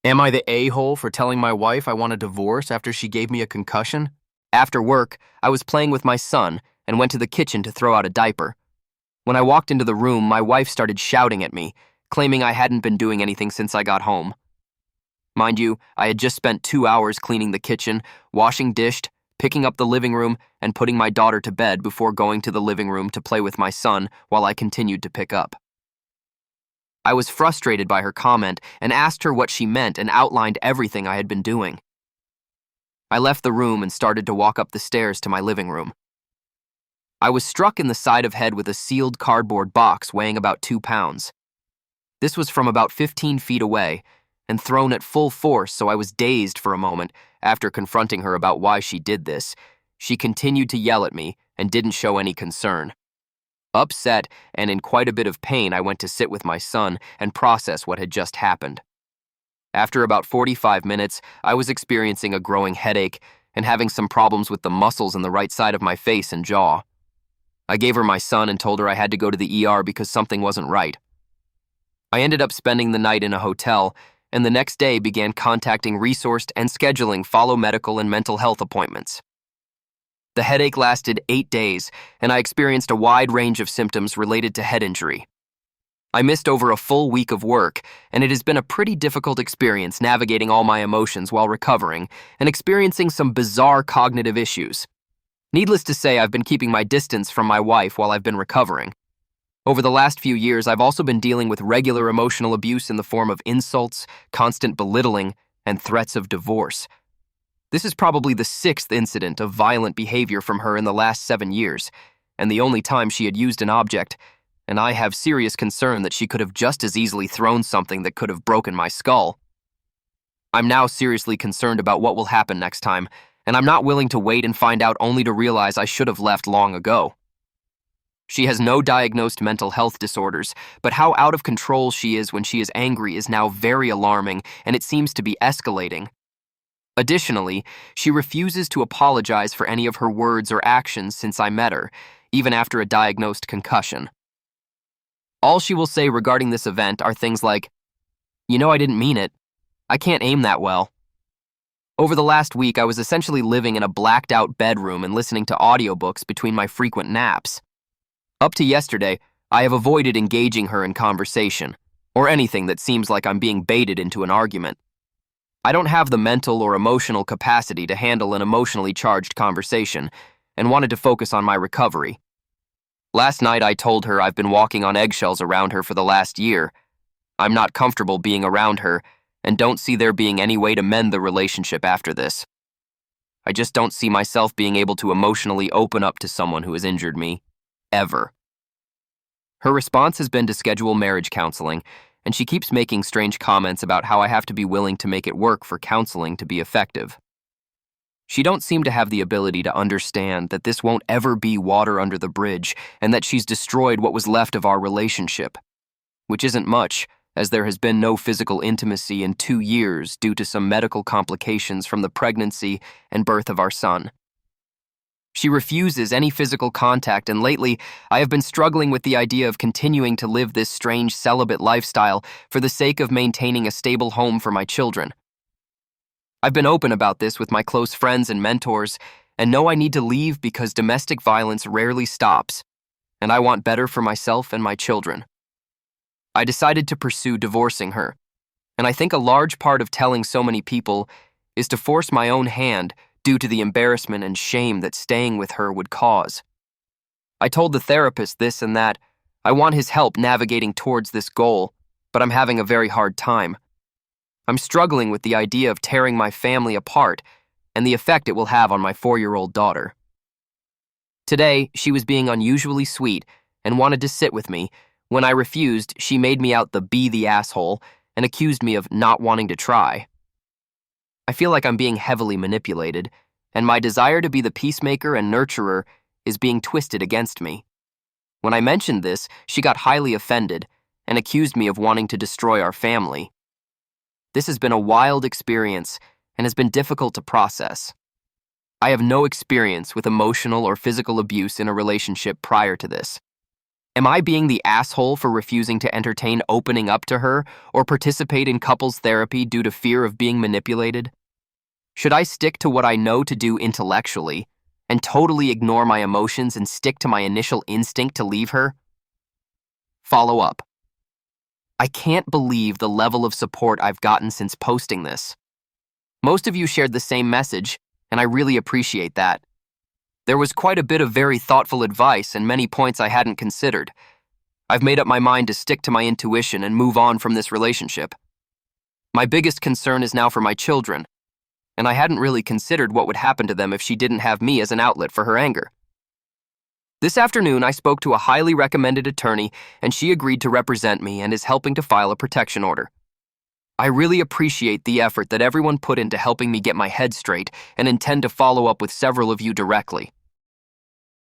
Am I the a-hole for telling my wife I want a divorce after she gave me a concussion? After work, I was playing with my son and went to the kitchen to throw out a diaper. When I walked into the room, my wife started shouting at me, claiming I hadn't been doing anything since I got home. Mind you, I had just spent 2 hours cleaning the kitchen, washing dishes, picking up the living room, and putting my daughter to bed before going to the living room to play with my son while I continued to pick up. I was frustrated by her comment and asked her what she meant and outlined everything I had been doing. I left the room and started to walk up the stairs to my living room. I was struck in the side of head with a sealed cardboard box weighing about 2 pounds. This was from about 15 feet away and thrown at full force, so I was dazed for a moment. After confronting her about why she did this, she continued to yell at me and didn't show any concern. Upset and in quite a bit of pain, I went to sit with my son and process what had just happened. After about 45 minutes, I was experiencing a growing headache and having some problems with the muscles in the right side of my face and jaw. I gave her my son and told her I had to go to the ER because something wasn't right. I ended up spending the night in a hotel, and the next day began contacting resourced and scheduling follow medical and mental health appointments. The headache lasted 8 days, and I experienced a wide range of symptoms related to head injury. I missed over a full week of work, and it has been a pretty difficult experience navigating all my emotions while recovering and experiencing some bizarre cognitive issues. Needless to say, I've been keeping my distance from my wife while I've been recovering. Over the last few years, I've also been dealing with regular emotional abuse in the form of insults, constant belittling, and threats of divorce. This is probably the 6th incident of violent behavior from her in the last 7 years, and the only time she had used an object, and I have serious concern that she could have just as easily thrown something that could have broken my skull. I'm now seriously concerned about what will happen next time, and I'm not willing to wait and find out only to realize I should have left long ago. She has no diagnosed mental health disorders, but how out of control she is when she is angry is now very alarming, and it seems to be escalating. Additionally, she refuses to apologize for any of her words or actions since I met her, even after a diagnosed concussion. All she will say regarding this event are things like, "You know I didn't mean it. I can't aim that well." Over the last week, I was essentially living in a blacked-out bedroom and listening to audiobooks between my frequent naps. Up to yesterday, I have avoided engaging her in conversation, or anything that seems like I'm being baited into an argument. I don't have the mental or emotional capacity to handle an emotionally charged conversation, and wanted to focus on my recovery. Last night I told her I've been walking on eggshells around her for the last year. I'm not comfortable being around her, and don't see there being any way to mend the relationship after this. I just don't see myself being able to emotionally open up to someone who has injured me, ever. Her response has been to schedule marriage counseling, and she keeps making strange comments about how I have to be willing to make it work for counseling to be effective. She don't seem to have the ability to understand that this won't ever be water under the bridge and that she's destroyed what was left of our relationship, which isn't much, as there has been no physical intimacy in 2 years due to some medical complications from the pregnancy and birth of our son. She refuses any physical contact, and lately, I have been struggling with the idea of continuing to live this strange celibate lifestyle for the sake of maintaining a stable home for my children. I've been open about this with my close friends and mentors, and know I need to leave because domestic violence rarely stops, and I want better for myself and my children. I decided to pursue divorcing her, and I think a large part of telling so many people is to force my own hand due to the embarrassment and shame that staying with her would cause. I told the therapist this and that. I want his help navigating towards this goal, but I'm having a very hard time. I'm struggling with the idea of tearing my family apart and the effect it will have on my 4-year-old daughter. Today, she was being unusually sweet and wanted to sit with me. When I refused, she made me out to be the asshole and accused me of not wanting to try. I feel like I'm being heavily manipulated, and my desire to be the peacemaker and nurturer is being twisted against me. When I mentioned this, she got highly offended and accused me of wanting to destroy our family. This has been a wild experience and has been difficult to process. I have no experience with emotional or physical abuse in a relationship prior to this. Am I being the asshole for refusing to entertain opening up to her or participate in couples therapy due to fear of being manipulated? Should I stick to what I know to do intellectually and totally ignore my emotions and stick to my initial instinct to leave her? Follow up. I can't believe the level of support I've gotten since posting this. Most of you shared the same message, and I really appreciate that. There was quite a bit of very thoughtful advice and many points I hadn't considered. I've made up my mind to stick to my intuition and move on from this relationship. My biggest concern is now for my children, and I hadn't really considered what would happen to them if she didn't have me as an outlet for her anger. This afternoon, I spoke to a highly recommended attorney, and she agreed to represent me and is helping to file a protection order. I really appreciate the effort that everyone put into helping me get my head straight and intend to follow up with several of you directly.